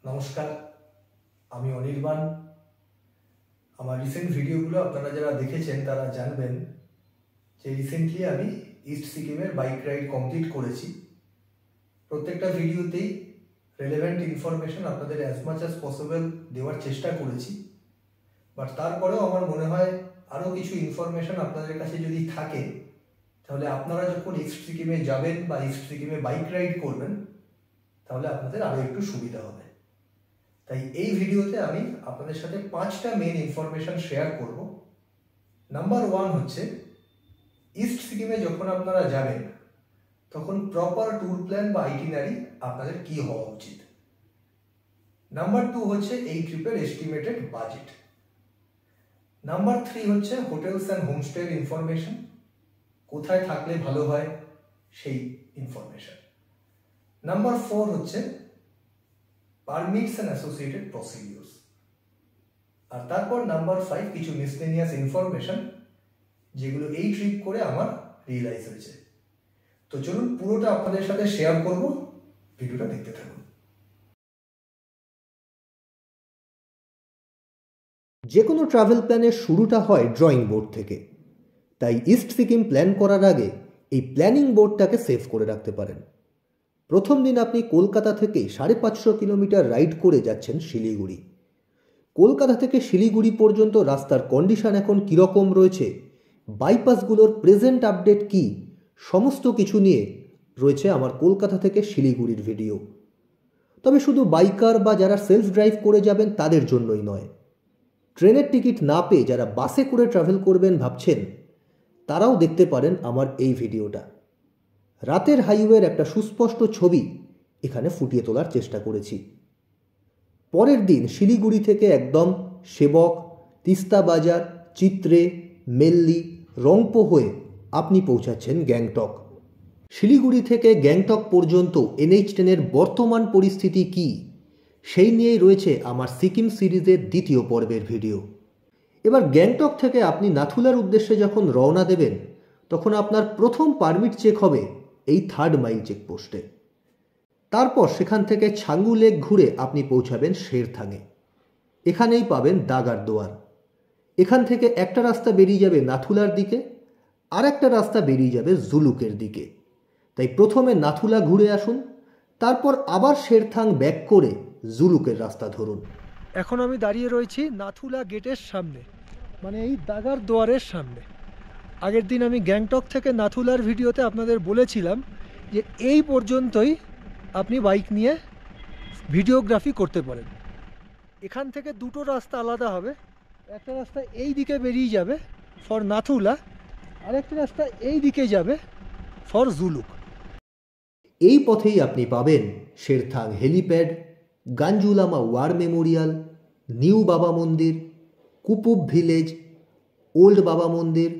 নমস্কার, আমি অনির্বাণ। আমার রিসেন্ট ভিডিওগুলো আপনারা যারা দেখেছেন তারা জানবেন যে রিসেন্টলি আমি ইস্ট সিকিমের বাইক রাইড কমপ্লিট করেছি। প্রত্যেকটা ভিডিওতেই রেলেভেন্ট ইনফরমেশন আপনাদের অ্যাজ মাচ অ্যাজ পসিবল দেওয়ার চেষ্টা করেছি, বাট তারপরেও আমার মনে হয় আরও কিছু ইনফরমেশন আপনাদের কাছে যদি থাকে তাহলে আপনারা যখন ইস্ট সিকিমে যাবেন বা ইস্ট সিকিমে বাইক রাইড করবেন তাহলে আপনাদের আরও একটু সুবিধা হবে। তাই এই ভিডিওতে আমি আপনাদের সাথে 5টা মেইন ইনফরমেশন শেয়ার করব। নাম্বার 1 হচ্ছে ইস্ট সিকিমে যখন আপনারা যাবেন তখন প্রপার ট্যুর প্ল্যান বা আইটিনারি আপনাদের কি হওয়া উচিত। নাম্বার 2 হচ্ছে এই ট্রিপের এস্টিমেটেড বাজেট। নাম্বার 3 হচ্ছে হোটেলস অ্যান্ড হোমস্টের ইনফরমেশন, কোথায় থাকলে ভালো হয় সেই ইনফরমেশন। নাম্বার 4 হচ্ছে পারমিটস অ্যান্ড অ্যাসোসিয়েটেড প্রসিডিউরস। আর তারপর নাম্বার 5 কিছু মিসলেনিয়াস ইনফরমেশন যেগুলো এই ট্রিপ করে আমার রিয়েলাইজ হয়েছে। তো চলুন পুরোটা আপনাদের সাথে শেয়ার করব, ভিডিওটা দেখতে থাকুন। যে কোনো ট্রাভেল প্ল্যানের শুরুটা হয় ড্রয়িং বোর্ড থেকে, তাই ইস্ট সিকিম প্ল্যান করার আগে এই প্ল্যানিং বোর্ডটাকে সেভ করে রাখতে পারেন। প্রথম দিন আপনি কলকাতা থেকে 550 কিলোমিটার রাইড করে যাচ্ছেন শিলিগুড়ি। কলকাতা থেকে শিলিগুড়ি পর্যন্ত রাস্তার কন্ডিশন এখন কীরকম রয়েছে, বাইপাসগুলোর প্রেজেন্ট আপডেট কি, সমস্ত কিছু নিয়ে রয়েছে আমার কলকাতা থেকে শিলিগুড়ির ভিডিও। তবে শুধু বাইকার বা যারা সেলফ ড্রাইভ করে যাবেন তাদের জন্যই নয়, ট্রেনের টিকিট না পেয়ে যারা বাসে করে ট্রাভেল করবেন ভাবছেন তারাও দেখতে পারেন আমার এই ভিডিওটা। রাতের হাইওয়ের একটা সুস্পষ্ট ছবি এখানে ফুটিয়ে তোলার চেষ্টা করেছি। পরের দিন শিলিগুড়ি থেকে একদম সেবক, তিস্তা বাজার, চিত্রে, মেল্লি, রংপো হয়ে আপনি পৌঁছাচ্ছেন গ্যাংটক। শিলিগুড়ি থেকে গ্যাংটক পর্যন্ত NH10-এর বর্তমান পরিস্থিতি কি, সেই নিয়েই রয়েছে আমার সিকিম সিরিজের দ্বিতীয় পর্বের ভিডিও। এবার গ্যাংটক থেকে আপনি নাথুলার উদ্দেশ্যে যখন রওনা দেবেন তখন আপনার প্রথম পারমিট চেক হবে এই 3rd মাইল চেকপোস্টে। তারপর সেখান থেকে ছাঙ্গু লেক ঘুরে আপনি পৌঁছাবেন শেরথাঙে। এখানেই পাবেন দাগার দোয়ার। এখান থেকে একটা রাস্তা বেরিয়ে যাবে নাথুলার দিকে, আর একটা রাস্তা বেরিয়ে যাবে জুলুকের দিকে। তাই প্রথমে নাথুলা ঘুরে আসুন, তারপর আবার শেরথাং ব্যাক করে জুলুকের রাস্তা ধরুন। এখন আমি দাঁড়িয়ে রয়েছি নাথুলা গেটের সামনে, মানে এই দাগার দোয়ারের সামনে। আগের দিন আমি গ্যাংটক থেকে নাথুলার ভিডিওতে আপনাদের বলেছিলাম যে এই পর্যন্তই আপনি বাইক নিয়ে ভিডিওগ্রাফি করতে পারেন। এখান থেকে দুটো রাস্তা আলাদা হবে, একটা রাস্তা এই দিকে বেরিয়ে যাবে ফর নাথুলা, আর একটা রাস্তা এই দিকে যাবে ফর জুলুক। এই পথেই আপনি পাবেন শেরথাং হেলিপ্যাড, গাঞ্জুলামা ওয়ার মেমোরিয়াল, নিউ বাবা মন্দির, কুপুব ভিলেজ, ওল্ড বাবা মন্দির,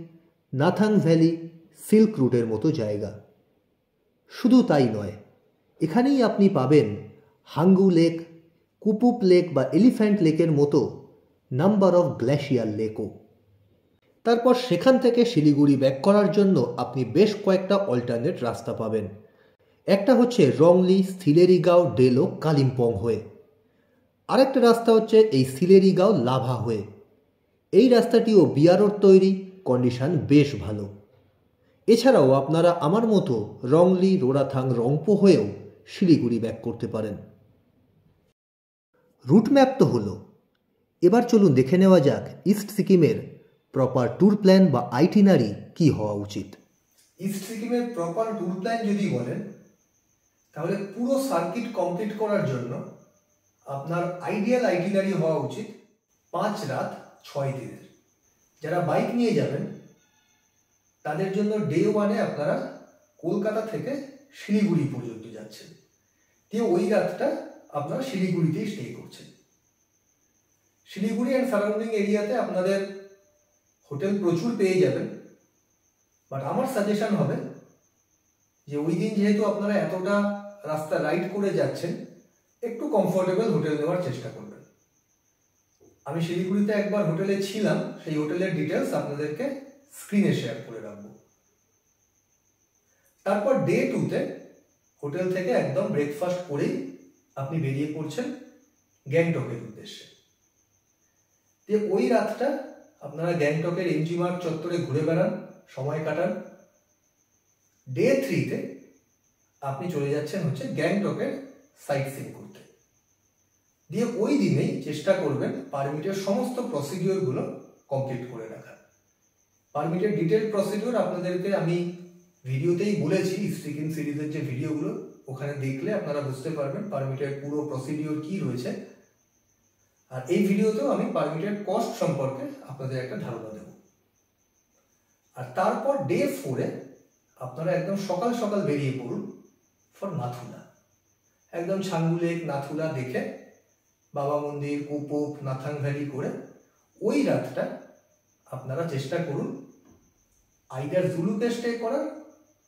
নাথাং ভ্যালি, সিল্ক রুটের মতো জায়গা। শুধু তাই নয়, এখানেই আপনি পাবেন হাঙ্গু লেক, কুপুপ লেক বা এলিফ্যান্ট লেকের মতো নাম্বার অফ গ্লেশিয়ার লেকও। তারপর সেখান থেকে শিলিগুড়ি ব্যাক করার জন্য আপনি বেশ কয়েকটা অল্টারনেট রাস্তা পাবেন। একটা হচ্ছে রংলি, সিলেরিগাঁও, ডেলো, কালিম্পং হয়ে। আরেকটা রাস্তা হচ্ছে এই সিলেরিগাঁও লাভা হয়ে। এই রাস্তাটিও বিআরওর তৈরি, কন্ডিশন বেশ ভালো। এছাড়াও আপনারা আমার মতো রংলি, রোরাথাং, রংপো হয়েও শিলিগুড়ি ব্যাক করতে পারেন। রুট ম্যাপ তো হলো, এবার চলুন দেখে নেওয়া যাক ইস্ট সিকিমের প্রপার ট্যুর প্ল্যান বা আইটিনারি কি হওয়া উচিত। ইস্ট সিকিমের প্রপার ট্যুর প্ল্যান যদি বলেন তাহলে পুরো সার্কিট কমপ্লিট করার জন্য আপনার আইডিয়াল আইটিনারি হওয়া উচিত 5 রাত 6 দিনের। যারা বাইক নিয়ে যাবেন তাদের জন্য ডে 1-এ আপনারা কলকাতা থেকে শিলিগুড়ি পর্যন্ত যাচ্ছেন, দিয়ে ওই রাতটা আপনারা শিলিগুড়িতেই স্টে করছেন। শিলিগুড়ি অ্যান্ড সারাউন্ডিং এরিয়াতে আপনাদের হোটেল প্রচুর পেয়ে যাবেন, বাট আমার সাজেশন হবে যে ওই দিন যেহেতু আপনারা এতটা রাস্তা রাইড করে যাচ্ছেন একটু কমফোর্টেবল হোটেল নেওয়ার চেষ্টা করবেন। আমি শিলিগুড়িতে একবার হোটেলে ছিলাম, সেই হোটেলের ডিটেলস আপনাদেরকে স্ক্রিনে শেয়ার করে রাখবো। তারপর ডে 2-তে হোটেল থেকে একদম ব্রেকফাস্ট করেই আপনি বেরিয়ে পড়ছেন গ্যাংটকের উদ্দেশ্যে। যে ওই রাতটা আপনারা গ্যাংটকের এমজি মার্গ চত্বরে ঘুরে বেড়ান, সময় কাটান। ডে 3-তে আপনি চলে যাচ্ছেন হচ্ছে গ্যাংটকের সাইট সিন করতে। দিয়ে ওই দিনেই চেষ্টা করবেন পারমিটের সমস্ত প্রসিডিওরগুলো কমপ্লিট করে রাখা। পারমিটের ডিটেল প্রসিডিওর আপনাদেরকে আমি ভিডিওতেই বলেছি, সিকিম সিরিজের যে ভিডিওগুলো, ওখানে দেখলে আপনারা বুঝতে পারবেন পারমিটের পুরো প্রসিডিওর কি রয়েছে। আর এই ভিডিওতেও আমি পারমিটের কস্ট সম্পর্কে আপনাদের একটা ধারণা দেব। আর তারপর ডে 4-এ আপনারা একদম সকাল সকাল বেরিয়ে পড়ুন ফর নাথুলা। একদম ছাঙ্গু লেক, নাথুলা দেখে বাবা মন্দির, কুপুপ, নাথাং ভ্যালি করে ওই রাতটা আপনারা চেষ্টা করুন আইদার জুলুকে স্টে করার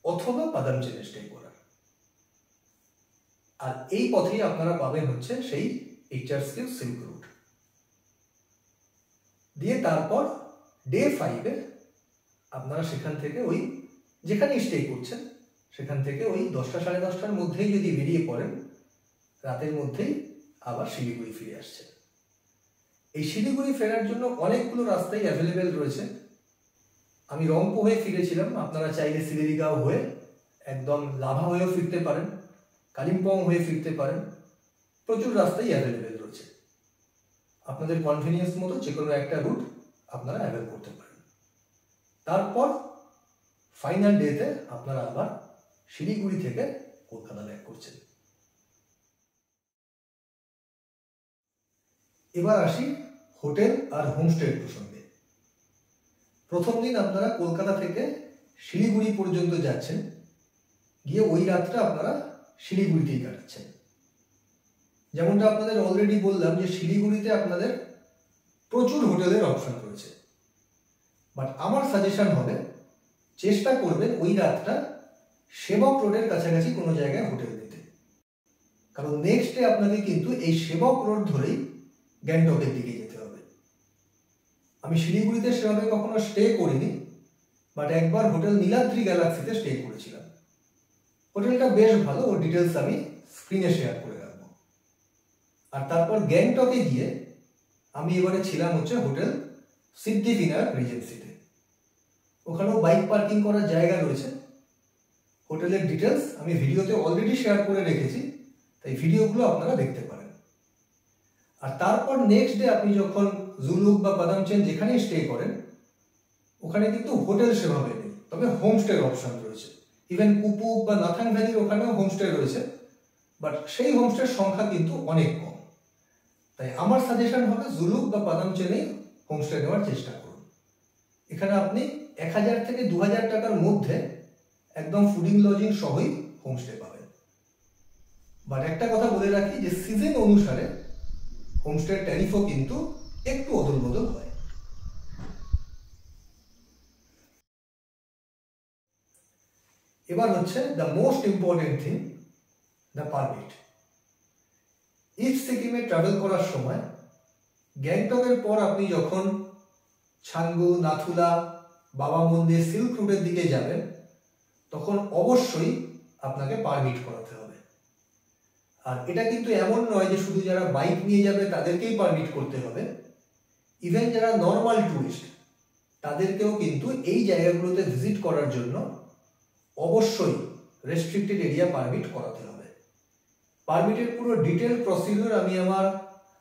অথবা পাদামচেনে স্টে করার। আর এই পথেই আপনারা পাবেন হচ্ছে সেই এইচআরসিউ সিল্ক রুট। দিয়ে তারপর ডে 5-এ আপনারা সেখান থেকে ওই যেখানে স্টে করছেন সেখান থেকে ওই 10টা সাড়ে 10টার মধ্যেই যদি বেরিয়ে পড়েন, রাতের মধ্যেই আবার শিলিগুড়ি ফিরে আসছেন। এই শিলিগুড়ি ফেরার জন্য অনেকগুলো রাস্তাই অ্যাভেলেবেল রয়েছে। আমি রংপুর হয়ে ফিরেছিলাম, আপনারা চাইলে সিলেরিগাঁও হয়ে একদম লাভা হয়েও ফিরতে পারেন, কালিম্পং হয়ে ফিরতে পারেন। প্রচুর রাস্তাই অ্যাভেলেবেল রয়েছে। আপনাদের কনভিনিয়েন্স মতো যে কোনো একটা রুট আপনারা অ্যাভেল করতে পারেন। তারপর ফাইনাল ডেতে আপনারা আবার শিলিগুড়ি থেকে কলকাতা ব্যাক করছেন। এবার আসি হোটেল আর হোমস্টের প্রসঙ্গে। প্রথম দিন আপনারা কলকাতা থেকে শিলিগুড়ি পর্যন্ত যাচ্ছেন, গিয়ে ওই রাতটা আপনারা শিলিগুড়িতেই কাটাচ্ছেন। যেমনটা আপনাদের অলরেডি বললাম যে শিলিগুড়িতে আপনাদের প্রচুর হোটেলের অপশন রয়েছে, বাট আমার সাজেশন হবে চেষ্টা করবেন ওই রাতটা সেবক রোডের কাছাকাছি কোনো জায়গায় হোটেল নিতে। কারণ নেক্সট ডে আপনাকে কিন্তু এই সেবক রোড ধরেই গ্যাংটকের দিকে যেতে হবে। আমি শিলিগুড়িতে সেভাবে কখনো স্টে করিনি, বাট একবার হোটেল নীলাদ্রি গ্যালাক্সিতে স্টে করেছিলাম। হোটেলটা বেশ ভালো, ওর ডিটেলস আমি স্ক্রিনে শেয়ার করে রাখবো। আর তারপর গ্যাংটকে গিয়ে আমি এবারে ছিলাম হচ্ছে হোটেল সিদ্ধিবিনায়ক রিজেন্সিতে। ওখানেও বাইক পার্কিং করার জায়গা রয়েছে। হোটেলের ডিটেলস আমি ভিডিওতে অলরেডি শেয়ার করে রেখেছি, তাই ভিডিওগুলো আপনারা দেখতে পারেন। আর তারপর নেক্সট ডে আপনি যখন জুলুক বা পাদামচেন যেখানেই স্টে করেন, ওখানে কিন্তু হোটেল সেভাবে নেই, তবে হোমস্টের অপশন রয়েছে। ইভেন কুপুক বা নাথাং ভ্যালির ওখানেও হোমস্টে রয়েছে, বাট সেই হোমস্টের সংখ্যা কিন্তু অনেক কম। তাই আমার সাজেশন হবে জুলুক বা পাদামচেনেই হোমস্টে নেওয়ার চেষ্টা করুন। এখানে আপনি 1000 থেকে 2000 টাকার মধ্যে একদম ফুডিং লজিং সহই হোমস্টে পাবেন। বাট একটা কথা বলে রাখি যে সিজন অনুসারে হোমস্টের ট্যারিফও কিন্তু একটু অদল বদল হয়। এবার হচ্ছে the most important thing, the permit. East সিকিমে ট্রাভেল করার সময় গ্যাংটকের পর আপনি যখন ছাঙ্গু, নাথুলা, বাবা মন্দির, সিল্ক রুটের দিকে যাবেন, তখন অবশ্যই আপনাকে পারমিট করাতে হবে। আর এটা কিন্তু এমন নয় যে শুধু যারা বাইক নিয়ে যাবে তাদেরকেই পারমিট করতে হবে। ইভেন যারা নর্মাল ট্যুরিস্ট তাদেরকেও কিন্তু এই জায়গাগুলোতে ভিজিট করার জন্য অবশ্যই রেস্ট্রিক্টেড এরিয়া পারমিট করাতে হবে। পারমিটের পুরো ডিটেল প্রসিডিউর আমি আমার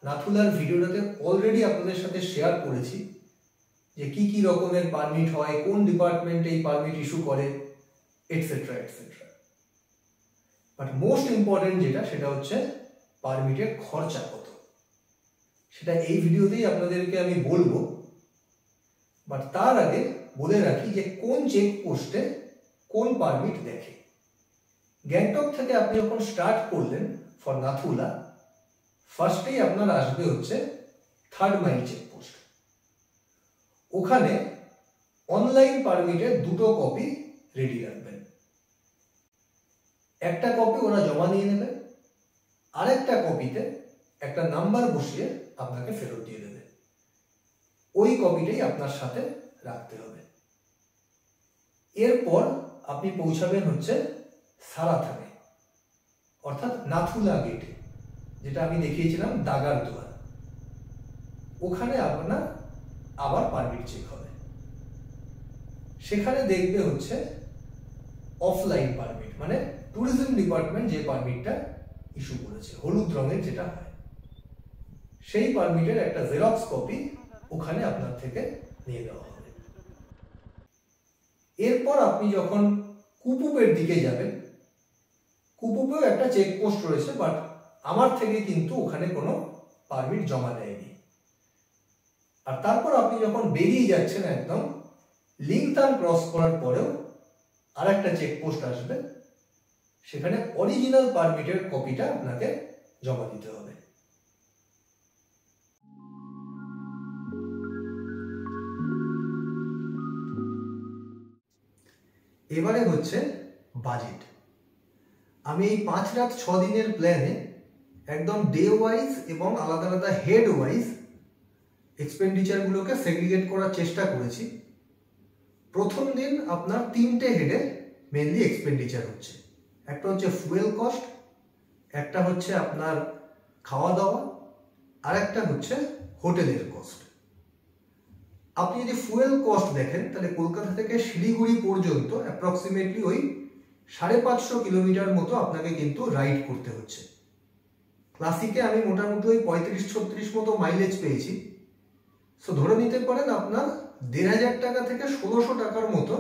নাথুলার ভিডিওটাতে অলরেডি আপনাদের সাথে শেয়ার করেছি, যে কি কি রকমের পারমিট হয়, কোন ডিপার্টমেন্ট এই পারমিট ইস্যু করে, etcetera etcetera. But most important যেটা, সেটা হচ্ছে পারমিটের খরচা কত, সেটা এই ভিডিওতেই আপনাদেরকে আমি বলবো। বাট তার আগে বলে রাখি যে কোন চেকপোস্টে কোন পারমিট দেখে। গ্যাংটক থেকে আপনি যখন স্টার্ট করলেন ফর নাথুলা, ফার্স্টেই আপনার আসবে হচ্ছে 3rd মাইল চেকপোস্ট। ওখানে অনলাইন পারমিটের 2টো কপি রেডি রাখবেন। একটা কপি ওরা জমা নিয়ে নেবে, আরেকটা কপিতে একটা নাম্বার বসিয়ে আপনাকে ফেরত দিয়ে দেবে। ওই কপিটাই আপনার সাথে রাখতে হবে। এরপর আপনি পৌঁছাবেন হচ্ছে সারাথানে, অর্থাৎ নাথুলা গেটে, যেটা আমি দেখিয়েছিলাম দাগার দুয়ার, ওখানে আপনার আবার পারমিট চেক হবে। সেখানে দেখবে হচ্ছে অফলাইন পারমিট, মানে ট্যুরিজম ডিপার্টমেন্ট যে পারমিটটা ইস্যু করেছে হলুদ রঙের যেটা হয়, সেই পারমিটের একটা জেরক্স কপি ওখানে আপনার থেকে নিয়ে নেওয়া হবে। এরপর আপনি যখন কুপুপের দিকে যাবেন, কুপুপেও একটা চেকপোস্ট রয়েছে, বাট আমার থেকে কিন্তু ওখানে কোনো পারমিট জমা দেয়নি। আর তারপর আপনি যখন বেরিয়ে যাচ্ছেন একদম লিংতান ক্রস করার পরেও আর একটা চেকপোস্ট আসবে, সেখানে অরিজিনাল পারমিটের কপিটা আপনাকে জমা দিতে হবে। এবারে হচ্ছে বাজেট। আমি এই 5 রাত 6 দিনের প্ল্যানে একদম ডে ওয়াইজ এবং আলাদা আলাদা হেড ওয়াইজ এক্সপেন্ডিচারগুলোকে সেগ্রিগেট করার চেষ্টা করেছি। প্রথম দিন আপনার 3টে হেডে মেনলি এক্সপেন্ডিচার হচ্ছে। একটা হচ্ছে ফুয়েল কস্ট, একটা হচ্ছে আপনার খাওয়া দাওয়া, আর একটা হচ্ছে হোটেলের কস্ট। আপনি যদি ফুয়েল কস্ট দেখেন তাহলে কলকাতা থেকে শিলিগুড়ি পর্যন্ত অ্যাপ্রক্সিমেটলি ওই 550 কিলোমিটার মতো আপনাকে কিন্তু রাইড করতে হচ্ছে। ক্লাসিকে আমি মোটামুটি ওই 35-36 মতো মাইলেজ পেয়েছি। সো ধরে নিতে পারেন আপনার 1500 টাকা থেকে 1600 টাকার মতো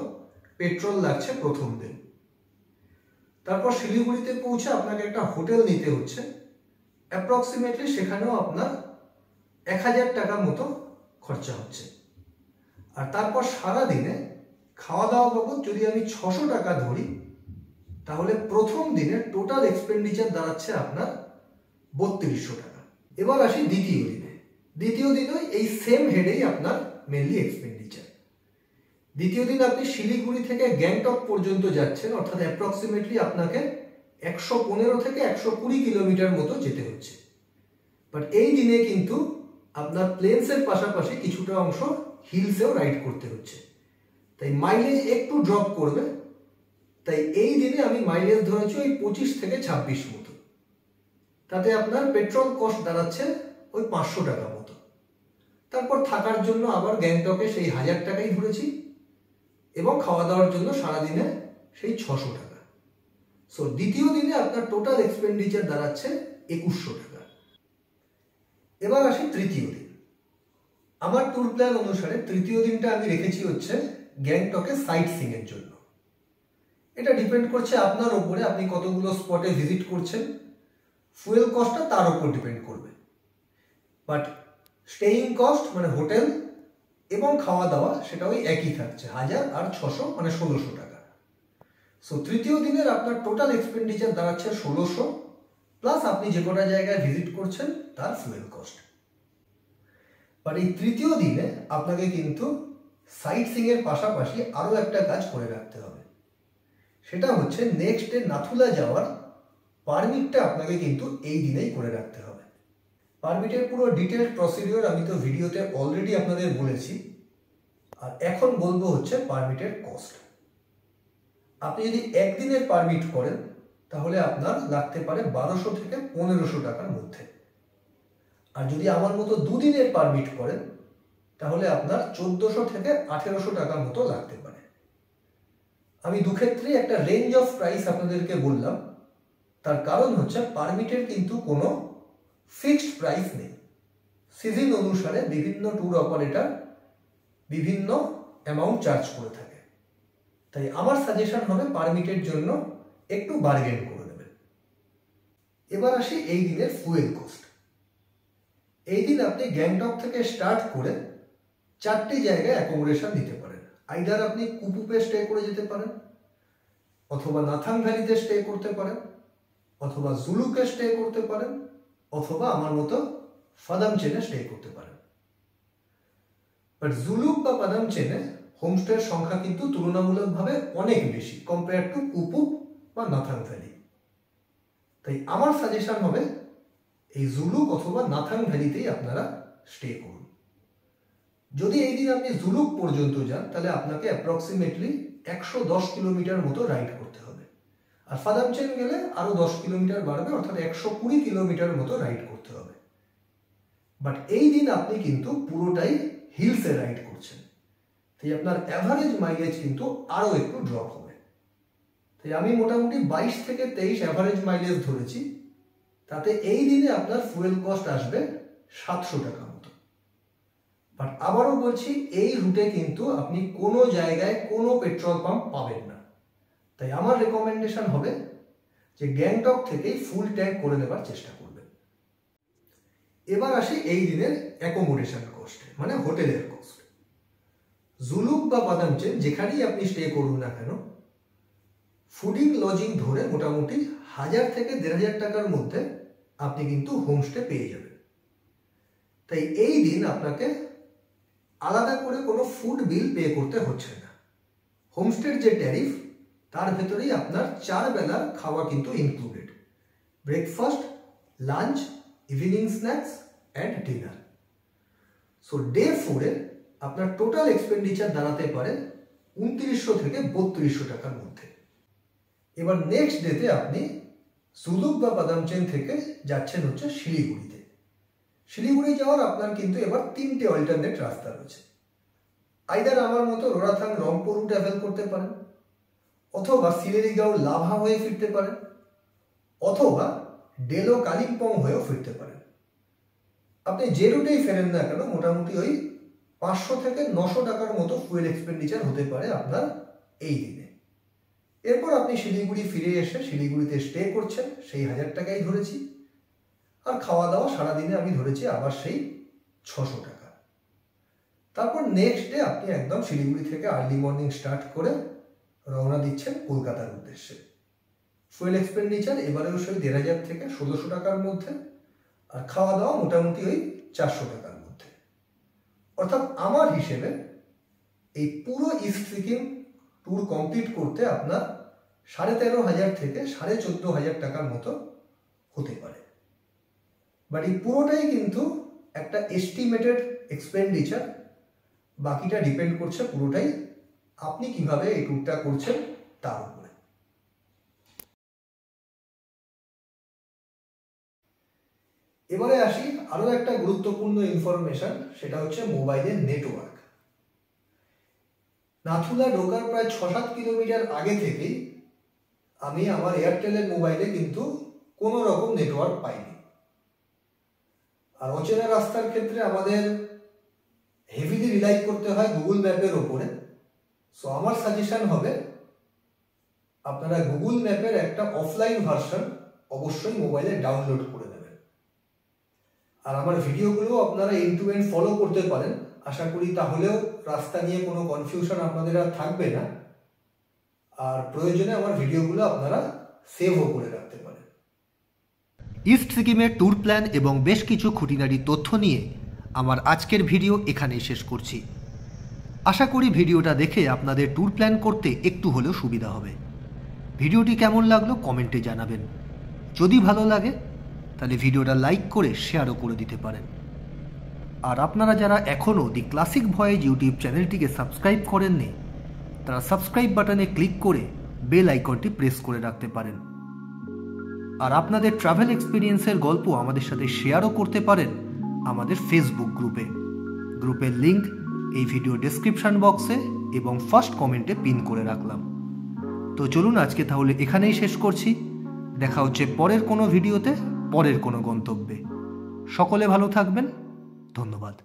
পেট্রোল লাগছে প্রথম দিন। তারপর শিলিগুড়িতে পৌঁছে আপনাকে একটা হোটেল নিতে হচ্ছে, অ্যাপ্রক্সিমেটলি সেখানেও আপনার 1000 টাকার মতো খরচা হচ্ছে। আর তারপর সারা দিনে খাওয়া দাওয়া বাবদ যদি আমি 600 টাকা ধরি, তাহলে প্রথম দিনে টোটাল এক্সপেন্ডিচার দাঁড়াচ্ছে আপনার 3200 টাকা। এবার আসি দ্বিতীয় দিনে। দ্বিতীয় দিনে এই সেম হেডেই আপনার মেনলি এক্সপেন্ডিচার। দ্বিতীয় দিন আপনি শিলিগুড়ি থেকে গ্যাংটক পর্যন্ত যাচ্ছেন, অর্থাৎ অ্যাপ্রক্সিমেটলি আপনাকে 115 থেকে 120 কিলোমিটার মতো যেতে হচ্ছে। বাট এই দিনে কিন্তু আপনার প্লেনসের পাশাপাশি কিছুটা অংশ হিলসেও রাইড করতে হচ্ছে, তাই মাইলেজ একটু ড্রপ করবে। তাই এই দিনে আমি মাইলেজ ধরেছি ওই 25 থেকে 26 মতো। তাতে আপনার পেট্রোল কস্ট দাঁড়াচ্ছে ওই 500 টাকা মতো। তারপর থাকার জন্য আবার গ্যাংটকে সেই 1000 টাকাই ধরেছি, এবং খাওয়া দাওয়ার জন্য সারাদিনে সেই 600 টাকা। সো দ্বিতীয় দিনে আপনার টোটাল এক্সপেন্ডিচার দাঁড়াচ্ছে 2100 টাকা। এবার আসি তৃতীয় দিন। আমার ট্যুর প্ল্যান অনুসারে তৃতীয় দিনটা আমি রেখেছি হচ্ছে গ্যাংটকে সাইট সিইং এর জন্য। এটা ডিপেন্ড করছে আপনার ওপরে, আপনি কতগুলো স্পটে ভিজিট করছেন। ফুয়েল কস্টটা তার উপর ডিপেন্ড করবে, বাট স্টেইং কস্ট মানে হোটেল এবং খাওয়া দাওয়া সেটা ওই একই থাকছে, 1000 আর 600 মানে 1600 টাকা। সো তৃতীয় দিনের আপনার টোটাল এক্সপেন্ডিচার দাঁড়াচ্ছে 1600, প্লাস আপনি যে কটা জায়গায় ভিজিট করছেন তার ফুয়েল কস্ট। বাট এই তৃতীয় দিনে আপনাকে কিন্তু সাইট সিইং এর পাশাপাশি আরও একটা কাজ করে রাখতে হবে। সেটা হচ্ছে নেক্সট ডে নাথুলা যাওয়ার পারমিটটা আপনাকে কিন্তু এই দিনেই করে রাখতে হবে। পারমিটের পুরো ডিটেলড প্রসিডিওর আমি তো ভিডিওতে অলরেডি আপনাদের বলেছি। আর এখন বলবো হচ্ছে পারমিটের কস্ট। আপনি যদি একদিনের পারমিট করেন তাহলে আপনার লাগতে পারে 1200 থেকে 1500 টাকার মধ্যে। আর যদি আমার মতো দুদিনের পারমিট করেন তাহলে আপনার 1400 থেকে 1800 টাকার মতো লাগতে পারে। আমি দুক্ষেত্রেই একটা রেঞ্জ অফ প্রাইস আপনাদেরকে বললাম, তার কারণ হচ্ছে পারমিটের কিন্তু কোনো ফিক্সড প্রাইস নেই। সিজন অনুসারে বিভিন্ন ট্যুর অপারেটর বিভিন্ন অ্যামাউন্ট চার্জ করে থাকে। তাই আমার সাজেশন হবে পারমিটের জন্য একটু বার্গেন করে দেবেন। এবার আসি এই দিনের ফুয়েল কস্ট। এই দিন আপনি গ্যাংটক থেকে স্টার্ট করে 4টে জায়গায় অ্যাকোমোডেশন নিতে পারেন। আইদার আপনি কুপুপে স্টে করে যেতে পারেন, অথবা নাথাং ভ্যালিতে স্টে করতে পারেন, অথবা জুলুকে স্টে করতে পারেন, অথবা আমার মতো ফাদামচেনে স্টে করতে পারেন। বাট জুলুক বা ফাদামচেনে হোমস্টের সংখ্যা কিন্তু তুলনামূলকভাবে অনেক বেশি কম্পেয়ার টু কুপুপ বা নাথাং ভ্যালি। তাই আমার সাজেশন হবে এই জুলুক অথবা নাথাং ভ্যালিতেই আপনারা স্টে করুন। যদি এই দিন আপনি জুলুক পর্যন্ত যান তাহলে আপনাকে অ্যাপ্রক্সিমেটলি 110 কিলোমিটার মতো রাইড করতে হবে। আর ফাদামচেন গেলে আরও 10 কিলোমিটার বাড়বে, অর্থাৎ 120 কিলোমিটার মতো রাইড করতে হবে। বাট এই দিন আপনি কিন্তু পুরোটাই হিলসে রাইড করছেন, তাই আপনার অ্যাভারেজ মাইলেজ কিন্তু আরও একটু ড্রপ হবে। তাই আমি মোটামুটি 22 থেকে 23 অ্যাভারেজ মাইলেজ ধরেছি। তাতে এই দিনে আপনার ফুয়েল কস্ট আসবে 700 টাকা মতো। বাট আবারও বলছি, এই রুটে কিন্তু আপনি কোনো জায়গায় কোনো পেট্রোল পাম্প পাবেন না। তাই আমার রেকমেন্ডেশন হবে যে গ্যাংটক থেকেই ফুল ট্যাঙ্ক করে নেবার চেষ্টা করবেন। এবার আসি এই দিনের অ্যাকোমোডেশন কস্টে, মানে হোটেলের কস্ট। জুলুক বা ফাদামচেন যেখানেই আপনি স্টে করুন না কেন, ফুডিং লজিং ধরে মোটামুটি 1000 থেকে 1500 টাকার মধ্যে আপনি কিন্তু হোমস্টে পেয়ে যাবেন। তাই এই দিন আপনাকে আলাদা করে কোনো ফুড বিল পে করতে হচ্ছে না। হোমস্টের যে ট্যারিফ তার ভেতরেই আপনার 4 বেলার খাওয়া কিন্তু included, breakfast, lunch, evening snacks and dinner. So day 4-এ আপনার টোটাল এক্সপেন্ডিচার দাঁড়াতে পারে 2900 থেকে 3200 টাকার মধ্যে। এবার নেক্সট ডেতে আপনি জুলুক বা ফাদামচেন থেকে যাচ্ছেন হচ্ছে শিলিগুড়িতে। শিলিগুড়ি যাওয়ার আপনার কিন্তু এবার 3টে অল্টারনেট রাস্তা রয়েছে। আইদার আমার মতো রোরাথাং রংপুর রুট ট্রাভেল করতে পারেন, অথবা সিলেরিগাঁও লাভা হয়ে ফিরতে পারেন, অথবা ডেলো কালিম্পং হয়েও ফিরতে পারেন। আপনি যে রুটেই ফেরেন না কেন মোটামুটি ওই 500 থেকে 900 টাকার মতো ফুয়েল এক্সপেন্ডিচার হতে পারে আপনার এই দিনে। এরপর আপনি শিলিগুড়ি ফিরে এসে শিলিগুড়িতে স্টে করছেন, সেই 1000 টাকাই ধরেছি। আর খাওয়া দাওয়া সারাদিনে আমি ধরেছি আবার সেই 600 টাকা। তারপর নেক্সট ডে আপনি একদম শিলিগুড়ি থেকে আর্লি মর্নিং স্টার্ট করে রওনা দিচ্ছেন কলকাতার উদ্দেশ্যে। ফুয়েল এক্সপেন্ডিচার এবারেও সেই 1500 থেকে 1600 টাকার মধ্যে, আর খাওয়া দাওয়া মোটামুটি ওই 400 টাকার মধ্যে। অর্থাৎ আমার হিসেবে এই পুরো ইস্ট সিকিম ট্যুর কমপ্লিট করতে আপনার 13,500 থেকে 14,500 টাকার মতো হতে পারে। বাট এই পুরোটাই কিন্তু একটা এস্টিমেটেড এক্সপেন্ডিচার, বাকিটা ডিপেন্ড করছে পুরোটাই আপনি কিভাবে এই ট্যুরটা করছেন তার উপরে। এবারে আসি আরো একটা গুরুত্বপূর্ণ ইনফরমেশন, সেটা হচ্ছে মোবাইলের নেটওয়ার্ক। নাথুলা ঢোকার প্রায় 6-7 কিলোমিটার আগে থেকেই আমি আমার এয়ারটেলের মোবাইলে কিন্তু কোনো রকম নেটওয়ার্ক পাইনি। আর অচেনা রাস্তার ক্ষেত্রে আমাদের হেভিলি রিলাই করতে হয় গুগল ম্যাপের ওপরে। সো আমার সাজেশন হবে আপনারা গুগল ম্যাপের একটা অফলাইন ভার্সন অবশ্যই মোবাইলে ডাউনলোড করে নেবেন। আর আমার ভিডিওগুলো আপনারা এন্ড টু এন্ড ফলো করতে পারেন। আশা করি তাহলেও রাস্তা নিয়ে কোনো কনফিউশন আপনাদের আর থাকবে না। আর প্রয়োজনে আমার ভিডিওগুলো আপনারা সেভও করে রাখতে পারেন। ইস্ট সিকিমের ট্যুর প্ল্যান এবং বেশ কিছু খুঁটিনাটি তথ্য নিয়ে আমার আজকের ভিডিও এখানেই শেষ করছি। আশা করি ভিডিওটা দেখে আপনাদের ট্যুর প্ল্যান করতে একটু হলেও সুবিধা হবে। ভিডিওটি কেমন লাগলো কমেন্টে জানাবেন। যদি ভালো লাগে তাহলে ভিডিওটা লাইক করে শেয়ারও করে দিতে পারেন। আর আপনারা যারা এখনও দি ক্লাসিক ভয়েজ ইউটিউব চ্যানেলটিকে সাবস্ক্রাইব করেননি, তারা সাবস্ক্রাইব বাটনে ক্লিক করে বেল আইকনটি প্রেস করে রাখতে পারেন। আর আপনাদের ট্রাভেল এক্সপিরিয়েন্সের গল্প আমাদের সাথে শেয়ারও করতে পারেন আমাদের ফেসবুক গ্রুপের লিংক এই ভিডিও ডেসক্রিপশন বক্সে এবং ফার্স্ট কমেন্টে পিন করে রাখলাম। তো চলুন আজকে তাহলে এখানেই শেষ করছি। দেখা হচ্ছে পরের কোনো ভিডিওতে, পরের কোনো গন্তব্যে। সকলে ভালো থাকবেন। ধন্যবাদ।